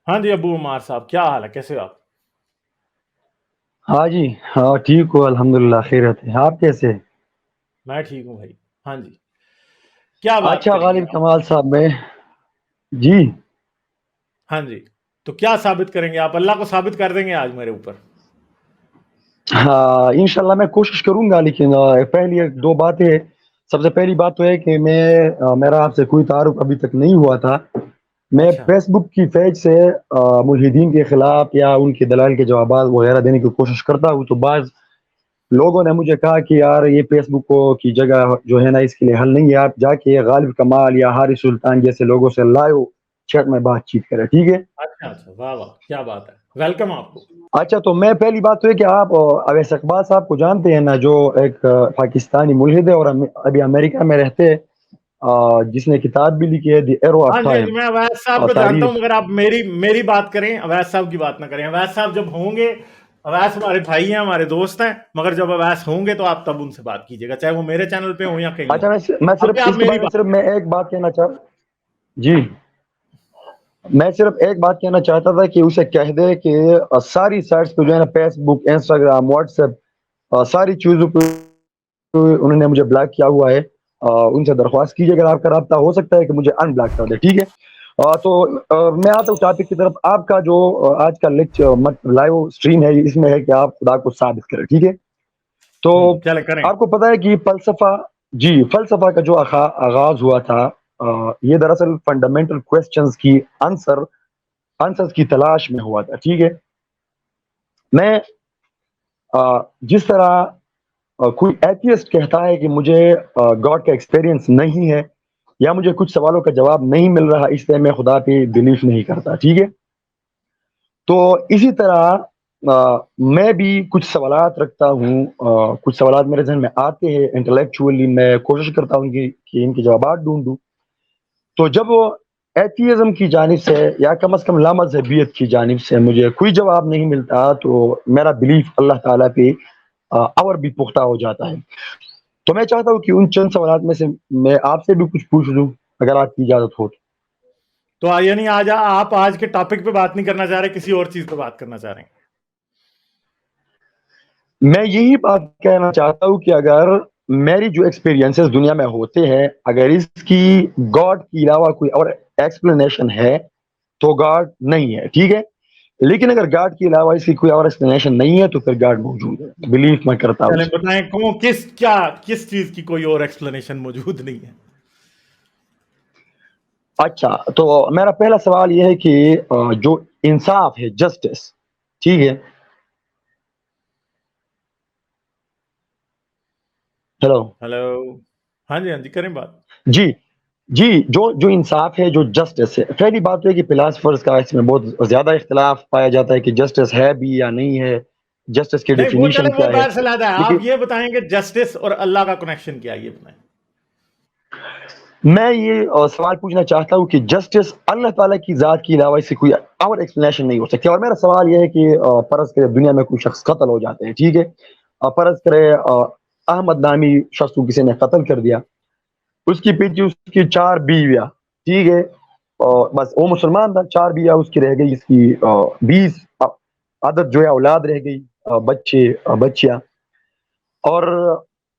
ہاں جی ابو عمار صاحب، کیا حال ہے؟ کیسے ہو آپ؟ ہاں جی، ہاں ٹھیک ہو الحمدللہ، خیریت ہے۔ آپ کیسے؟ میں ٹھیک ہوں بھائی۔ ہاں جی، کیا بات اچھا کریں گے غالب آپ؟ کمال صاحب میں جی ہاں جی، تو کیا ثابت کریں گے آپ؟ اللہ کو ثابت کر دیں گے آج میرے اوپر؟ ہاں انشاءاللہ میں کوشش کروں گا، لیکن پہلی ایک دو باتیں۔ سب سے پہلی بات تو ہے کہ میرا آپ سے کوئی تعارف ابھی تک نہیں ہوا تھا۔ میں اچھا فیس بک کی پیج سے ملحدین کے خلاف یا ان کے دلائل کے جوابات وغیرہ دینے کی کوشش کرتا ہوں، تو بعض لوگوں نے مجھے کہا کہ یار یہ فیس بک کو کی جگہ جو ہے نا اس کے لیے حل نہیں ہے، آپ جا کے غالب کمال یا حارث سلطان جیسے لوگوں سے لائیو چیٹ میں بات چیت کریں، ٹھیک ہے؟ اچھا اچھا، واہ واہ، کیا بات ہے، ویلکم آپ کو۔ اچھا تو میں پہلی بات تو ہے کہ آپ اویس اقبال صاحب کو جانتے ہیں نا، جو ایک پاکستانی ملحد ہے اور ابھی امریکہ میں رہتے ہیں، جس نے کتاب بھی لکھی ہے دی ایرو ہاں آف جی ہاں جی، ٹائم، میں اویس صاحب کو جانتا تاریخ۔ ہوں، مگر آپ میری بات کریں، اویس صاحب کی بات نہ کریں۔ اویس صاحب جب ہوں گے، اویس ہمارے بھائی ہیں، ہمارے دوست ہیں، مگر جب اویس ہوں گے تو آپ تب ان سے بات کیجیے گا، چاہے وہ میرے چینل پہ ہوں یا کہیں اچھا اور۔ میں صرف ابھی آپ اس کے میری بارے میں بات صرف میں ایک بات کہنا جی میں صرف ایک بات کہنا چاہتا تھا کہ اسے کہہ دے کہ ساری سائٹس پہ جو ہے نا، فیس بک، انسٹاگرام، واٹس ایپ، ساری چیزوں پہ انہوں نے مجھے بلاک کیا ہوا ہے۔ ان سے درخواست کیجیے، اگر آپ کا رابطہ ہو سکتا ہے کہ مجھے ان بلاک کر دے، ٹھیک ہے؟ تو میں آتا ہوں ٹاپک کی طرف۔ آپ کا جو آج کا لیکچر لائیو اسٹریم ہے، اس میں ہے کہ آپ خدا کو ثابت کریں، ٹھیک ہے؟ تو چلے کریں۔ آپ کو پتا ہے کہ فلسفہ کا جو آغاز ہوا تھا، یہ دراصل فنڈامنٹل کوسچنز کی آنسرز کی تلاش میں ہوا تھا، ٹھیک ہے؟ میں جس طرح کوئی ایتھیسٹ کہتا ہے کہ مجھے گاڈ کا ایکسپیرینس نہیں ہے یا مجھے کچھ سوالوں کا جواب نہیں مل رہا، اس لیے میں خدا پہ بلیف نہیں کرتا، ٹھیک ہے؟ تو اسی طرح میں بھی کچھ سوالات رکھتا ہوں، کچھ سوالات میرے ذہن میں آتے ہیں انٹلیکچولی، میں کوشش کرتا ہوں کہ ان کے جوابات ڈھونڈوں۔ تو جب وہ ایتھیزم کی جانب سے یا کم از کم لامذہبیت کی جانب سے مجھے کوئی جواب نہیں ملتا، تو میرا بلیف اللہ تعالیٰ پہ اور بھی پختہ ہو جاتا ہے۔ تو میں چاہتا ہوں کہ ان چند سوالات میں سے میں آپ سے بھی کچھ پوچھ لوں، اگر آپ کی اجازت ہو تو۔ تو یعنی آپ آج کے ٹاپک پہ بات نہیں کرنا چاہ رہے، کسی اور چیز پہ بات کرنا چاہ رہے ہیں؟ میں یہی بات کہنا چاہتا ہوں کہ اگر میری جو ایکسپیرینسز دنیا میں ہوتے ہیں، اگر اس کی گاڈ کے علاوہ کوئی اور ایکسپلینیشن ہے تو گاڈ نہیں ہے، ٹھیک ہے؟ لیکن اگر گاڈ کے علاوہ اس کی کوئی اور ایکسپلینیشن نہیں ہے تو پھر گاڈ موجود ہے، بلیف میں کرتا ہوں چلیں اس پہ۔ بتائیں، کس چیز کی کوئی اور ایکسپلینیشن موجود نہیں ہے؟ اچھا تو میرا پہلا سوال یہ ہے کہ جو انصاف ہے، جسٹس، ٹھیک ہے؟ ہیلو؟ ہلو، ہاں جی ہاں جی، کریں بات۔ جی جی، جو انصاف ہے، جو جسٹس ہے، پہلی بات ہے کہ فلاسفرز کا اس میں بہت زیادہ اختلاف پایا جاتا ہے کہ جسٹس ہے بھی یا نہیں ہے، جسٹس کی نہیں وہ چلے، ڈیفینیشن وہ کیا ہے، بحث علیحدہ ہے، لیکن آپ یہ بتائیں کہ جسٹس اور اللہ کا کنیکشن کیا ہے، یہ بتائیں۔ میں یہ سوال پوچھنا چاہتا ہوں کہ جسٹس اللہ تعالیٰ کی ذات کے علاوہ اس سے کوئی اور ایکسپلینیشن نہیں ہو سکتی۔ اور میرا سوال یہ ہے کہ فرض کرے دنیا میں کوئی شخص قتل ہو جاتے ہیں، ٹھیک ہے؟ فرض کرے احمد نامی شخص کو کسی نے قتل کر دیا، اس کی پیچھے اس کی 4 بیویاں، ٹھیک ہے؟ اور بس وہ مسلمان تھا، 4 بیویاں اس کی رہ گئی، اس کی 20 عدد جو ہے اولاد رہ گئی، بچیاں، اور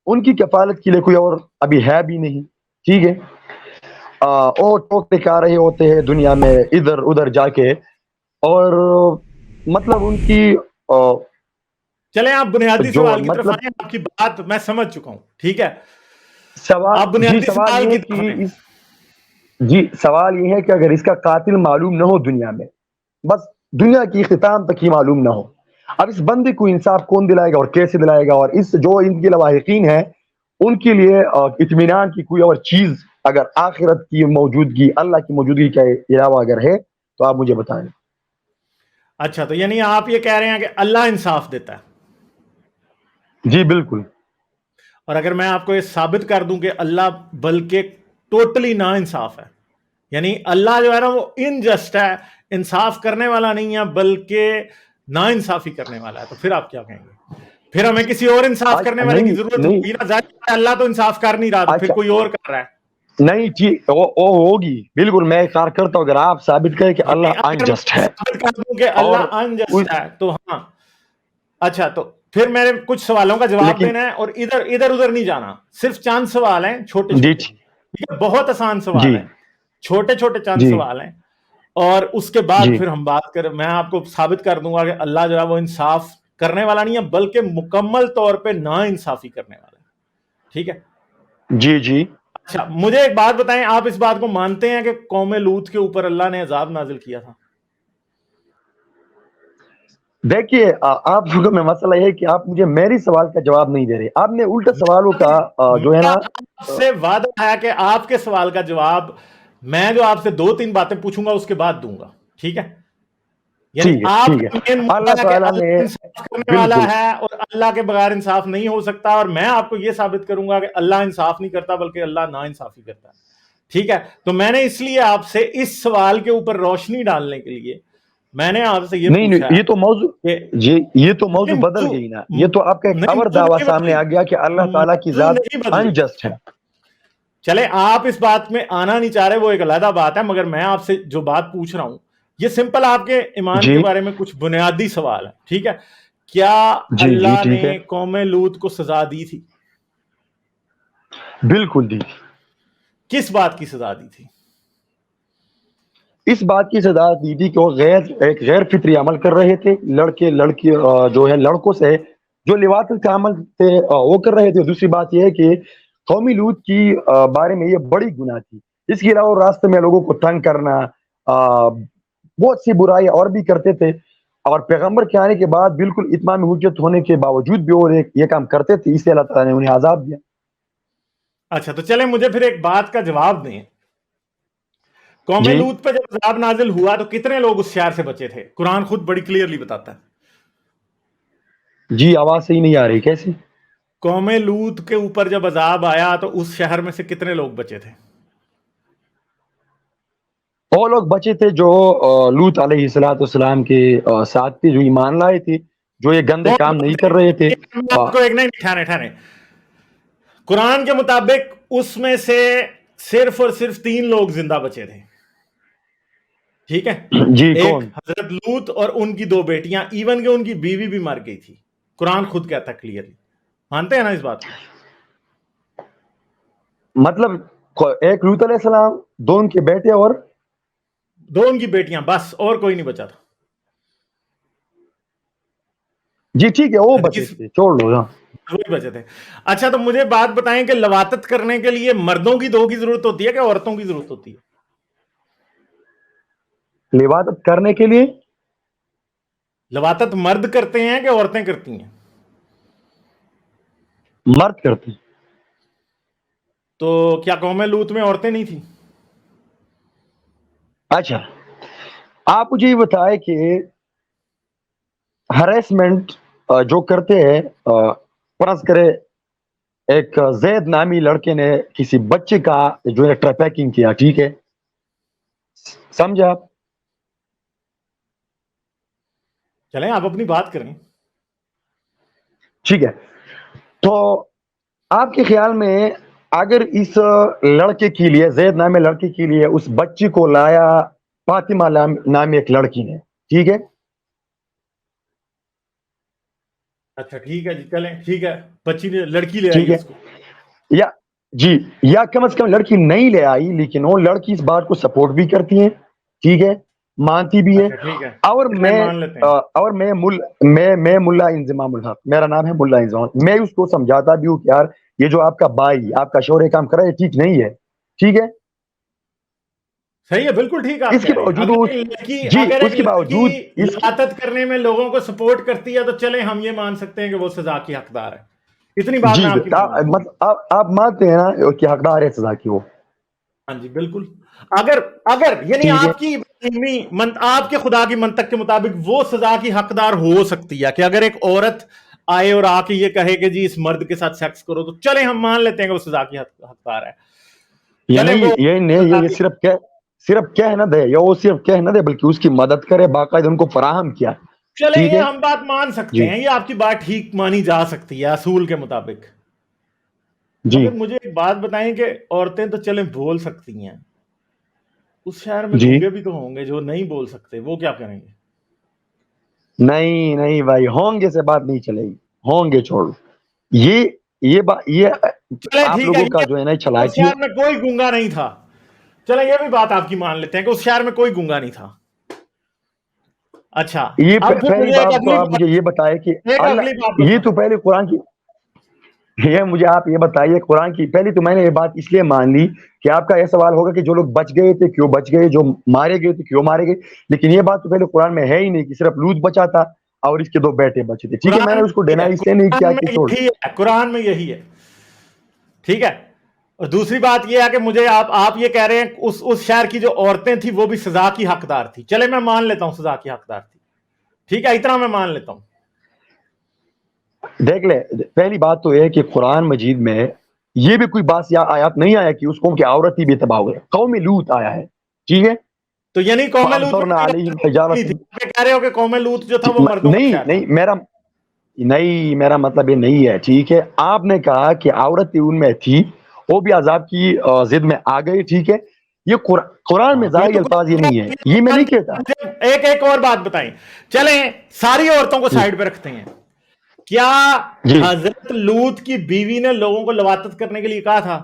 ان کی کفالت کے لیے کوئی اور ابھی ہے بھی نہیں، ٹھیک ہے؟ اور ٹوکتے کھا رہے ہوتے ہیں دنیا میں ادھر ادھر جا کے، اور مطلب ان کی چلیں آپ بنیادی جو سوال کی طرف مطلب آئیں، آپ کی بات میں سمجھ چکا ہوں، ٹھیک ہے؟ سوال، آپ جی بنیادی سوال سوال یہ کی ہے طرف کہ آئیں۔ جی سوال یہ ہے کہ اگر اس کا قاتل معلوم نہ ہو دنیا میں، بس دنیا کی اختتام تک ہی معلوم نہ ہو، اب اس بندے کو انصاف کون دلائے گا اور کیسے دلائے گا؟ اور اس جو ان کے لواحقین ہیں ان کے لیے اطمینان کی کوئی اور چیز اگر آخرت کی موجودگی، اللہ کی موجودگی کے علاوہ اگر ہے تو آپ مجھے بتائیں۔ اچھا تو یعنی آپ یہ کہہ رہے ہیں کہ اللہ انصاف دیتا ہے، جی بالکل۔ اور اگر میں آپ کو یہ ثابت کر دوں کہ اللہ بلکہ ٹوٹلی نا انصاف ہے، یعنی اللہ جو ہے نا وہ انجسٹ ہے، انصاف کرنے والا نہیں ہے بلکہ نا انصافی کرنے والا ہے، تو پھر آپ کیا کہیں گے؟ پھر ہمیں کسی اور انصاف کرنے والے کی نہیں ضرورت نہیں، ہوگی نا، ظاہر ہے اللہ تو انصاف کر نہیں رہا، تو پھر اچھا کوئی اور کر رہا ہے۔ نہیں ٹھیک وہ ہوگی بالکل، میں اقرار کرتا ہوں اگر آپ ثابت کریں کہ اللہ انجسٹ ہے ثابت کر دوں کہ اور اللہ انجسٹ ہے تو ہاں اچھا، تو پھر میرے کچھ سوالوں کا جواب لیکن دینا ہے اور ادھر ادھر نہیں جانا. صرف چند سوال ہیں چھوٹے جی چھوٹے، ٹھیک ہے، بہت آسان جی سوال ہیں، چھوٹے چھوٹے چند جی سوال ہیں، اور اس کے بعد جی پھر ہم بات کریں. میں آپ کو ثابت کر دوں گا کہ اللہ جو ہے وہ انصاف کرنے والا نہیں ہے بلکہ مکمل طور پہ نا انصافی کرنے والا ہے. ٹھیک ہے. جی جی اچھا مجھے ایک بات بتائیں، آپ اس بات کو مانتے ہیں کہ قوم لوط کے اوپر اللہ نے عذاب نازل کیا تھا؟ دیکھیے آپ میں مسئلہ یہ ہے کہ آپ مجھے میری سوال کا جواب نہیں دے رہے، آپ نے الٹا سوالوں کا جو ہے میرا نا آپ سے وعدہ ہے کہ آپ کے سوال کا جواب میں جو آپ سے 2-3 باتیں پوچھوں گا اس کے بعد دوں گا. ٹھیک ہے، یعنی ٹھیک ہے آپ ٹھیک کا ہے مین مدعا اللہ ہے کہ تعالیٰ نے اللہ انصاف کرنے والا بالکل ہے اور اللہ کے بغیر انصاف نہیں ہو سکتا، اور میں آپ کو یہ ثابت کروں گا کہ اللہ انصاف نہیں کرتا بلکہ اللہ نا انصافی کرتا ہے. ٹھیک ہے، تو میں نے اس لیے آپ سے اس سوال کے اوپر روشنی ڈالنے کے لیے میں نے آپ سے یہ نہیں پوچھا یہ تو موضوع کہ جی یہ تو موضوع نہیں بدل گئی نا، یہ تو آپ کا ایک اور موضوع دعویٰ نہیں سامنے بدلی، آ گیا کہ اللہ تعالیٰ کی موضوع ذات نہیں بدلی. انجسٹ ہے. چلے آپ اس بات میں آنا نہیں چاہ رہے وہ ایک علیحدہ بات ہے، مگر میں آپ سے جو بات پوچھ رہا ہوں یہ سمپل آپ کے ایمان جی کے بارے میں کچھ بنیادی سوال ہے. ٹھیک ہے، کیا جی جی اللہ ٹھیک ہے نے قوم لوط کو سزا دی تھی؟ بالکل دی. کس بات کی سزا دی تھی؟ اس بات کی سزا دی تھی کہ وہ ایک غیر فطری عمل کر رہے تھے، لڑکے لڑکی جو ہے لڑکوں سے جو لواطت کا عمل تھے وہ کر رہے تھے. دوسری بات یہ ہے کہ قومی لوط کی بارے میں یہ بڑی گناہ تھی. اس کے علاوہ راستے میں لوگوں کو تنگ کرنا، بہت سی برائی اور بھی کرتے تھے، اور پیغمبر کے آنے کے بعد بالکل اتمام حجت ہونے کے باوجود بھی وہ یہ کام کرتے تھے، اس لیے اللہ تعالیٰ نے انہیں عذاب دیا. اچھا تو چلیں مجھے پھر ایک بات کا جواب دیں. قوم جی لوط پہ جب عذاب نازل ہوا تو کتنے لوگ اس شہر سے بچے تھے؟ قرآن خود بڑی کلیئرلی بتاتا ہے. جی آواز صحیح نہیں آ رہی، کیسے؟ قوم لوط کے اوپر جب عذاب آیا تو اس شہر میں سے کتنے لوگ بچے تھے؟ وہ لوگ بچے تھے جو لوط علیہ السلام کے ساتھ تھے، جو ایمان لائے تھے، جو یہ گندے کام نہیں کر رہے تھے. آپ کو ایک نہیں ٹھہرے قرآن کے مطابق اس میں سے صرف اور صرف 3 لوگ زندہ بچے تھے. ٹھیک ہے، جی ایک کون؟ حضرت لوط اور ان کی 2 بیٹیاں، ایون کہ ان کی بیوی بھی مر گئی تھی. قرآن خود کہتا ہے کلیئرلی. مانتے ہیں نا اس بات کو؟ مطلب ایک لوط علیہ السلام، 2 ان کے بیٹے اور 2 ان کی بیٹیاں، بس اور کوئی نہیں بچا تھا. جی ٹھیک ہے وہ بچے حدیث تھے، چھوڑ لو. وہی بچے تھے. اچھا تو مجھے بات بتائیں کہ لواطت کرنے کے لیے مردوں کی 2 کی ضرورت ہوتی ہے کہ عورتوں کی ضرورت ہوتی ہے؟ لواطت کرنے کے لیے لواطت مرد کرتے ہیں کہ عورتیں کرتی ہیں؟ مرد کرتے ہیں. تو کیا قوم لوط میں عورتیں نہیں تھیں؟ اچھا آپ مجھے یہ بتائیں کہ ہریسمنٹ جو کرتے ہیں، فرض کرے ایک زید نامی لڑکے نے کسی بچے کا جو ہے ٹریفیکنگ کیا، ٹھیک ہے، سمجھے آپ؟ چلیں آپ اپنی بات کریں. ٹھیک ہے، تو آپ کے خیال میں اگر اس لڑکے کے لیے، زید نامی لڑکے کے لیے، اس بچی کو لایا فاطمہ نامی ایک لڑکی نے، ٹھیک ہے، اچھا ٹھیک ہے جی، چلیں ٹھیک ہے، بچی نے لڑکی لے ٹھیک آئی ہے، اس کو. یا جی یا کم از کم لڑکی نہیں لے آئی لیکن وہ لڑکی اس بات کو سپورٹ بھی کرتی ہے، ٹھیک ہے، مانتی بھی ہے. اچھا ٹھیک ہے، اور چلیں مان لیتے ہیں. میں ملا انضمام الحق، میرا نام ہے ملا انضمام، میں اس کو سمجھاتا بھی ہوں کہ یار یہ جو آپ کا بھائی، آپ کا شوہر کام کر رہا ہے ٹھیک نہیں ہے، ٹھیک ہے. صحیح ہے، بالکل ٹھیک آپ اس کے کہہ رہے ہیں. باوجود اگر ایک اس کے لڑکی باوجود اس لواطت کرنے میں لوگوں کو سپورٹ کرتی ہے تو چلیں ہم یہ مان سکتے ہیں کہ وہ سزا کی حقدار ہے. اتنی بات جی میں آپ کی مان لیتا ہوں. مطلب آپ مانتے ہیں نا کہ حقدار ہے سزا کی وہ؟ ہاں جی بالکل. اگر یعنی ٹھیک ہے. آپ کے خدا کی منطق کے مطابق وہ سزا کی حقدار ہو سکتی ہے کہ اگر ایک عورت آئے اور آ کے یہ کہے کہ جی اس مرد کے ساتھ سیکس کرو تو چلیں ہم مان لیتے ہیں کہ وہ سزا کی حقدار ہے. چلیں وہ یہ صرف کہہ نہ دے، یا وہ صرف کہہ نہ دے بلکہ اس کی مدد کرے، باقاعدہ ان کو فراہم کیا. چلیں ٹھیک یہ ہے ہم بات مان سکتے جی ہیں، یہ آپ کی بات ٹھیک مانی جا سکتی ہے اصول کے مطابق. جی مگر مجھے ایک بات بتائیں کہ عورتیں تو چلیں بول سکتی ہیں، اس شہر میں جی گونگے بھی تو ہوں گے جو نہیں بول سکتے، وہ کیا کریں گے؟ نہیں نہیں بھائی، ہوں گے سے بات نہیں چلے گی، ہوں گے چھوڑ یہ بات، یہ چلے آپ ٹھیک ہے، لوگوں کا جو ہے نا اس چلاکی ہے۔ شہر میں کوئی گونگا نہیں تھا، چلے یہ بھی بات آپ کی مان لیتے ہیں کہ اس شہر میں کوئی گونگا نہیں تھا۔ اچھا، یہ اب پھر پہلی مجھے ایک بات تو اگلی آپ مجھے یہ بتائے کہ اگلی بات اللہ، یہ بتاؤ۔ تو پہلے قرآن کی، یہ مجھے آپ یہ بتائیے قرآن کی، پہلی تو میں نے یہ بات اس لیے مان لی کہ آپ کا یہ سوال ہوگا کہ جو لوگ بچ گئے تھے کیوں بچ گئے، جو مارے گئے تھے کیوں مارے گئے، لیکن یہ بات تو پہلے قرآن میں ہے ہی نہیں کہ صرف لوط بچا تھا اور اس کے 2 بیٹے بچے تھے، ٹھیک ہے، میں قرآن نے اس کو ڈینائی اس لیے نہیں قرآن کیا میں کہ چھوڑ۔ یہی ہے، قرآن میں یہی ہے، ٹھیک ہے۔ اور دوسری بات یہ ہے کہ مجھے آپ یہ کہہ رہے ہیں اس شہر کی جو عورتیں تھیں وہ بھی سزا کی حقدار تھی، چلے میں مان لیتا ہوں سزا کی حقدار تھی، ٹھیک ہے، اتنا میں مان لیتا ہوں۔ دیکھ لے، پہلی بات تو یہ ہے کہ قرآن مجید میں یہ بھی کوئی بات یا آیات نہیں آیا کہ اس قوم کی عورت ہی بے تباہ ہوئے، قوم لوط آیا ہے، ٹھیک ہے، تو یعنی قوم لوط میں فَأَمْطَرْنَا کوئی عَلَيْهِمْ عورت نہیں حِجَارَةً، تھی، آپ کہہ رہے ہو کہ قوم لوط جو تھا وہ مردوں کا نہیں شہر تھا۔ نہیں میرا مطلب یہ نہیں ہے، ٹھیک ہے، آپ نے کہا کہ عورت ان میں تھی، وہ بھی عذاب کی ضد میں آ گئی، ٹھیک ہے، یہ قرآن میں ہاں، یہ ظاہری تو الفاظ یہ نہیں ہے، یہ میں قرآن نہیں کہتا۔ ایک اور بات بتائیں، چلیں ساری عورتوں کو جی سائڈ پہ رکھتے ہیں، کیا جی حضرت لوط کی بیوی نے لوگوں کو لواطت کرنے کے لیے کہا تھا؟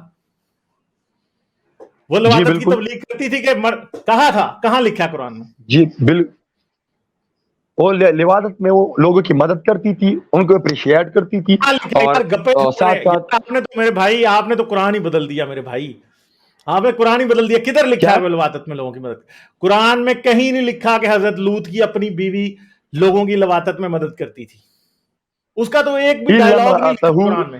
وہ جی لواطت کی بالکل، تبلیغ کرتی تھی کہ کہا تھا، کہاں لکھا ہے قرآن میں؟ جی وہ لوادت میں وہ لوگوں کی مدد کرتی تھی، ان کو اپریشیٹ کرتی تھی، کہاں لکھا ہے؟ اور یار گپے چھوڑے، ساتھ ساتھ یار آپ نے تو میرے بھائی، آپ نے تو قرآن ہی بدل دیا میرے بھائی، آپ نے قرآن ہی بدل دیا، کدھر لکھا کیا ہے وہ لواطت میں لوگوں کی مدد؟ قرآن میں کہیں نہیں لکھا کہ حضرت لوط کی اپنی بیوی لوگوں کی لواطت میں مدد کرتی تھی، اس کا تو ایک بھی إلا ڈائلاگ نہیں لکھا امرأته قرآن میں۔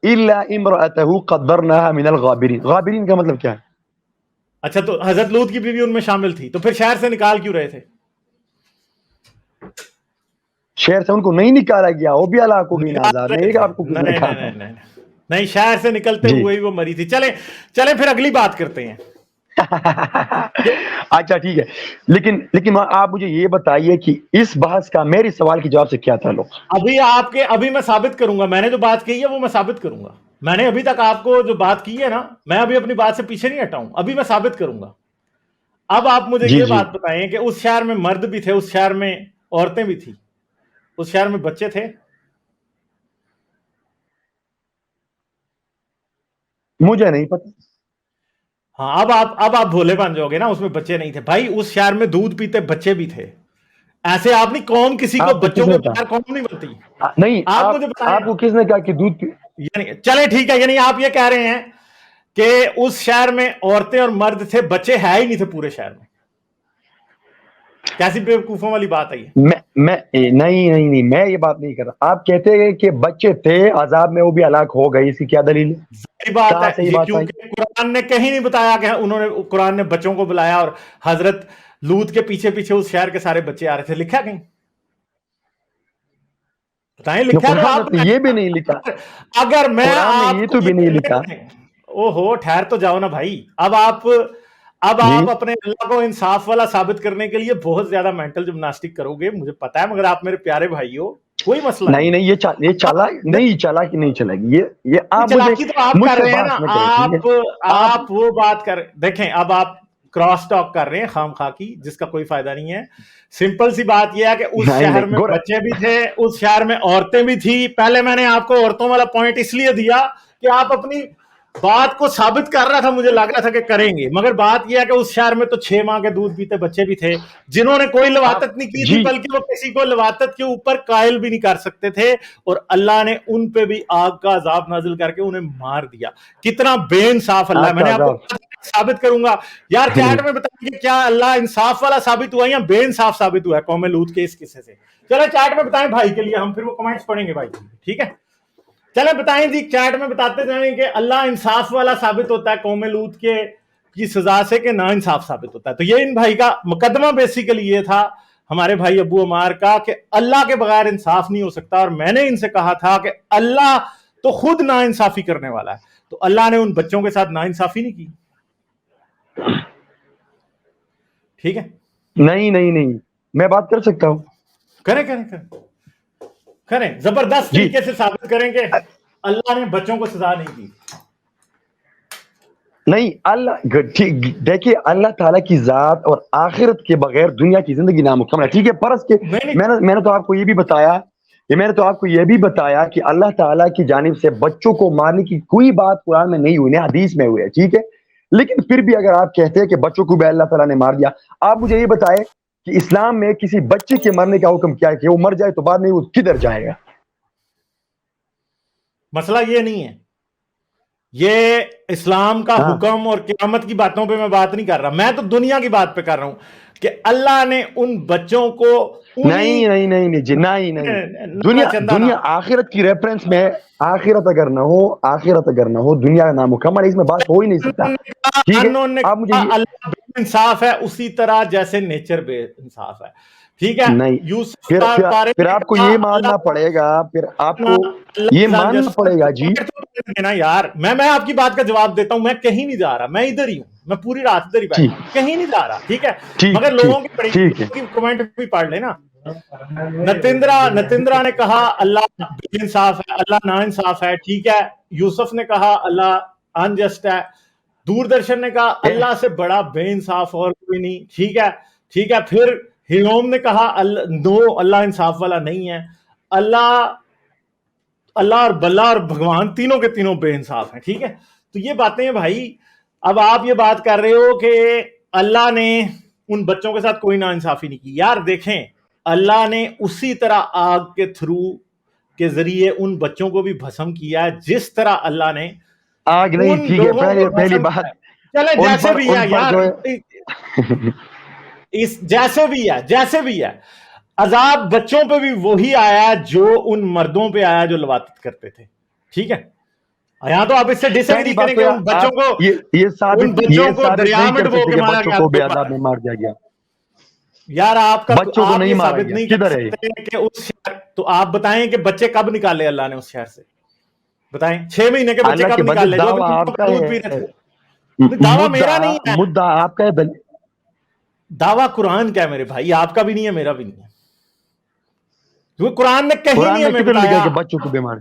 إلا امرأته قدرناها من الغابرين، غابرین کا مطلب کیا ہے؟ اچھا، تو حضرت لوط کی بیوی ان میں شامل تھی، تو پھر شہر سے نکال کیوں رہے تھے؟ شہر سے ان کو نہیں نکالا گیا، وہ بھی اللہ کو گئی نکال آزاد، رہے نہیں کہ تھے، آپ کو کس نے نہیں کہا نہیں تھا؟ نہیں نہیں نہیں، شہر سے نکلتے جی ہوئے ہی وہ مری تھی۔ چلیں چلیں پھر اگلی بات کرتے ہیں۔ اچھا ٹھیک ہے، لیکن آپ مجھے یہ بتائیے کہ اس بحث کا میری سوال کے جواب سے کیا تعلق؟ ابھی میں ثابت کروں گا، میں نے جو بات کہی ہے وہ میں ثابت کروں گا، میں نے ابھی تک آپ کو جو بات کی ہے نا، میں ابھی اپنی بات سے پیچھے نہیں ہٹا ہوں، ابھی میں ثابت کروں گا۔ اب آپ مجھے جی یہ جی بات بتائیں کہ اس شہر میں مرد بھی تھے، اس شہر میں عورتیں بھی تھی، اس شہر میں بچے تھے؟ مجھے نہیں پتا۔ ہاں، اب آپ بھولے بن جاؤ گے نا، اس میں بچے نہیں تھے بھائی، اس شہر میں دودھ پیتے بچے بھی تھے، ایسے آپ نہیں، قوم کسی کو آپ کو بچوں کس کے نے بغیر کہا؟ قوم نہیں بنتی۔ نہیں، آپ آپ مجھے بتائیں، آپ کو کس نے کہا کہ دودھ یعنی چلے ٹھیک ہے، یعنی آپ یہ کہہ رہے ہیں کہ اس شہر میں عورتیں اور مرد تھے، بچے ہے ہی نہیں تھے پورے شہر میں؟ کیسی بیوقوفوں والی بات ہے یہ؟ نہیں، میں یہ بات نہیں کر رہا، آپ کہتے ہیں کہ بچے تھے عذاب میں، وہ بھی ہلاک ہو گئی، اس کی کیا دلیل ہے؟ ظاہری بات ہے، کہاں سے یہ یہ بات آئی؟ کیونکہ قرآن نے کہیں نہیں بتایا کہ قرآن نے بچوں کو بلایا اور حضرت لوط کے پیچھے پیچھے اس شہر کے سارے بچے آ رہے تھے، لکھا کہیں؟ بتائیں، لکھا تو قرآن نے آپ تو یہ بھی نہیں لکھا، اگر میں قرآن نے آپ یہ کو تو بھی نہیں لکھا۔ یہ او ہو، ٹھہر تو جاؤ نا بھائی، اب آپ جی اپنے اللہ کو انصاف والا ثابت کرنے کے لیے بہت زیادہ مینٹل جمناسٹک کرو گے، مجھے پتا ہے، مگر آپ میرے پیارے بھائی ہو، کوئی مسئلہ نہیں نہیں، ہے۔ یہ چالاکی نہیں چلے گی، یہ آپ چلاکی تو آپ مجھ کر سے رہے ہیں نا، بحث نہ کریں، ٹھیک ہے؟ آپ آپ وہ بات کر دیکھیں، اب آپ کراس ٹاک کر رہے ہیں خام خواہ کی، جس کا کوئی فائدہ نہیں ہے۔ سمپل سی بات یہ ہے کہ اس شہر نہیں میں گور، بچے بھی تھے، اس شہر میں عورتیں بھی تھی، پہلے میں نے آپ کو عورتوں والا پوائنٹ اس لیے دیا کہ آپ اپنی بات کو ثابت کر رہا تھا، مجھے لگ رہا تھا کہ کریں گے، مگر بات یہ ہے کہ اس شہر میں تو 6 ماہ کے دودھ پیتے بچے بھی تھے، جنہوں نے کوئی آپ لواطت نہیں کی تھی، جی بلکہ وہ کسی کو لواطت کے اوپر قائل بھی نہیں کر سکتے تھے، اور اللہ نے ان پہ بھی آگ کا عذاب نازل کر کے انہیں مار دیا۔ کتنا بے انصاف اللہ ہے، آگ میں کا نے آپ کو عذاب، ثابت کروں گا، یار چیٹ میں بتائیں کہ کیا اللہ انصاف والا ثابت ہوا یا بے انصاف ثابت ہوا ہے قوم لوط کے اس قصے سے؟ چلے چیٹ میں بتائیں بھائی کے لیے، ہم پھر وہ کمنٹس پڑھیں گے بھائی، ٹھیک ہے؟ چلیں بتائیں جی، چیٹ میں بتاتے جائیں کہ اللہ انصاف والا ثابت ہوتا ہے قوم لوط کے کی سزا سے کہ نا انصاف ثابت ہوتا ہے؟ تو یہ ان بھائی کا مقدمہ بیسیکلی یہ تھا، ہمارے بھائی ابو عمار کا، کہ اللہ کے بغیر انصاف نہیں ہو سکتا، اور میں نے ان سے کہا تھا کہ اللہ تو خود نا انصافی کرنے والا ہے، تو اللہ نے ان بچوں کے ساتھ نا انصافی نہیں کی، ٹھیک ہے؟ نہیں، میں بات کر سکتا ہوں؟ کریں زبردست جی طریقے سے ثابت کریں کہ اللہ نے بچوں کو سزا نہیں دی۔ نہیں اللہ دیکھیے اللہ تعالیٰ کی ذات اور آخرت کے بغیر دنیا کی زندگی نامکمل ہے. ٹھیک ہے, فرض کے میں نے تو آپ کو یہ بھی بتایا کہ اللہ تعالیٰ کی جانب سے بچوں کو مارنے کی کوئی بات قرآن میں نہیں ہوئی, نہ حدیث میں ہوئی ہے. ٹھیک ہے, لیکن پھر بھی اگر آپ کہتے ہیں کہ بچوں کو بھی اللہ تعالیٰ نے مار دیا, آپ مجھے یہ بتائیں کہ اسلام میں کسی بچے کے مرنے کا حکم کیا ہے کہ وہ مر جائے تو بعد میں وہ کدھر جائے گا؟ مسئلہ یہ نہیں ہے, یہ اسلام کا حکم اور قیامت کی باتوں پہ میں بات نہیں کر رہا, میں تو دنیا کی بات پہ کر رہا ہوں کہ اللہ نے ان بچوں کو نہیں جی, دنیا آخرت کی ریفرنس میں آخرت اگر نہ ہو دنیا نامکمل ہے, اس میں بات ہو ہی نہیں سکتا. ٹھیک ہے, آپ مجھے اللہ بے انصاف ہے اسی طرح جیسے نیچر بے انصاف ہے. ٹھیک ہے, نہیں پھر آپ کو یہ ماننا پڑے گا, جی نا یار, میں آپ کی بات کا جواب دیتا ہوں, میں کہیں نہیں جا رہا, میں ادھر ہی ہوں, میں پوری رات ادھر ہی بیٹھا ہوں, کہیں نہیں جا رہا. ٹھیک ہے, مگر لوگوں کی کمنٹ بھی پڑھ لینا. نتندرا نے کہا اللہ بے انصاف ہے, اللہ نا انصاف ہے. ٹھیک ہے, یوسف نے کہا اللہ انجسٹ ہے. دوردرشن نے کہا اللہ سے بڑا بے انصاف اور کوئی نہیں. ٹھیک ہے, پھر ہیوم نے کہا اللہ انصاف والا نہیں ہے. اللہ اور بلا اور بھگوان تینوں کے تینوں بے انصاف ہیں. ٹھیک ہے, تو یہ باتیں ہیں بھائی. اب آپ یہ بات کر رہے ہو کہ اللہ نے ان بچوں کے ساتھ کوئی نا انصافی نہیں کی. یار دیکھیں, اللہ نے اسی طرح آگ کے تھرو کے ذریعے ان بچوں کو بھی بھسم کیا ہے جس طرح اللہ نے آگ نہیں. ٹھیک ہے, پہلی بات چلے جیسے بھی ہے یار, جیسے بھی ہے عذاب بچوں پہ بھی وہی آیا جو ان مردوں پہ آیا جو لواطت کرتے تھے. ٹھیک ہے, یہاں تو آپ اس سے ڈس ایگری کریں کہ ان بچوں کو دریا میں ڈبو کے مارا گیا. یار آپ بچوں کو نہیں مارا ثابت نہیں کر سکتے کہ اس شہر, تو آپ بتائیں کہ بچے کب نکالے اللہ نے اس شہر سے, بتائیں 6 مہینے کے بچے کب نکالے؟ دعویٰ میرا نہیں ہے, مدعا آپ کا ہے. دعویٰ قرآن کا ہے میرے بھائی, آپ کا بھی نہیں ہے میرا بھی نہیں ہے. کیونکہ قرآن نے کہیں نہیں ہمیں بتایا کہ بچوں کو بیمار.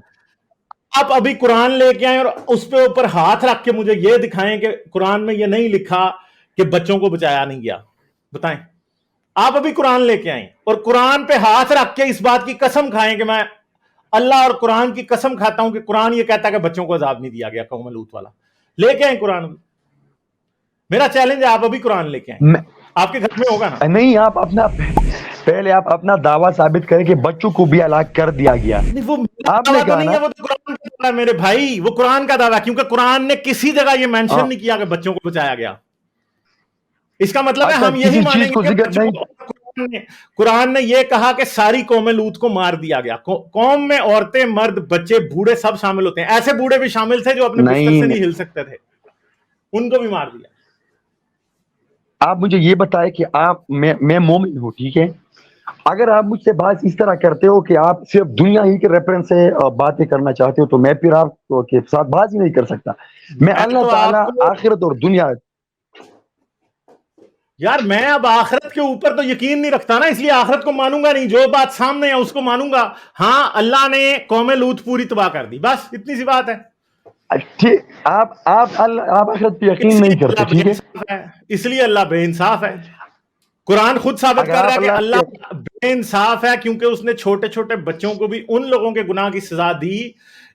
آپ ابھی قرآن لے کے آئیں اور اس پہ اوپر ہاتھ رکھ کے مجھے یہ دکھائیں کہ قرآن میں یہ نہیں لکھا کہ بچوں کو بچایا نہیں گیا. بتائیں, آپ ابھی قرآن لے کے آئیں اور قرآن پہ ہاتھ رکھ کے اس بات کی قسم کھائیں کہ میں اللہ اور قرآن کی قسم کھاتا ہوں کہ قرآن یہ کہتا ہے کہ بچوں کو عذاب نہیں دیا گیا قوم لوط والا. لے کے آئیں قرآن, میرا چیلنج ہے, آپ ابھی قرآن لے کے آئیں, آپ کے گھر میں ہوگا نا. نہیں, آپ پہلے اپنا دعویٰ ثابت کریں کہ بچوں کو بھی ہلاک کر دیا گیا. وہ قرآن کا دعویٰ ہے میرے بھائی, وہ قرآن کا دعویٰ, کیونکہ قرآن نے کسی جگہ یہ مینشن نہیں کیا کہ بچوں کو بچایا گیا. اس کا مطلب ہے ہم یہی مانیں گے کہ قرآن نے یہ کہا کہ ساری قوم لوط کو مار دیا گیا. قوم میں عورتیں, مرد, بچے, بوڑھے سب شامل ہوتے ہیں. ایسے بوڑھے بھی شامل تھے جو اپنے بستر سے نہیں ہل سکتے تھے, ان کو بھی مار دیا. آپ مجھے یہ بتائیں کہ میں مومن ہوں. ٹھیک ہے, اگر آپ مجھ سے بات اس طرح کرتے ہو کہ آپ صرف دنیا ہی کے ریفرنس سے باتیں کرنا چاہتے ہو تو میں پھر آپ کے ساتھ بات ہی نہیں کر سکتا. میں اللہ تعالیٰ آخرت اور دنیا, یار میں اب آخرت کے اوپر تو یقین نہیں رکھتا نا, اس لیے آخرت کو مانوں گا نہیں. جو بات سامنے ہے اس کو مانوں گا. ہاں, اللہ نے قوم لوط پوری تباہ کر دی, بس اتنی سی بات ہے. آپ آخرت پہ یقین نہیں کرتے. ٹھیک ہے, اس لیے اللہ بے انصاف ہے. قرآن خود ثابت کر رہا ہے کہ اللہ بے انصاف ہے کیونکہ اس نے چھوٹے چھوٹے بچوں کو بھی ان لوگوں کے گناہ کی سزا دی.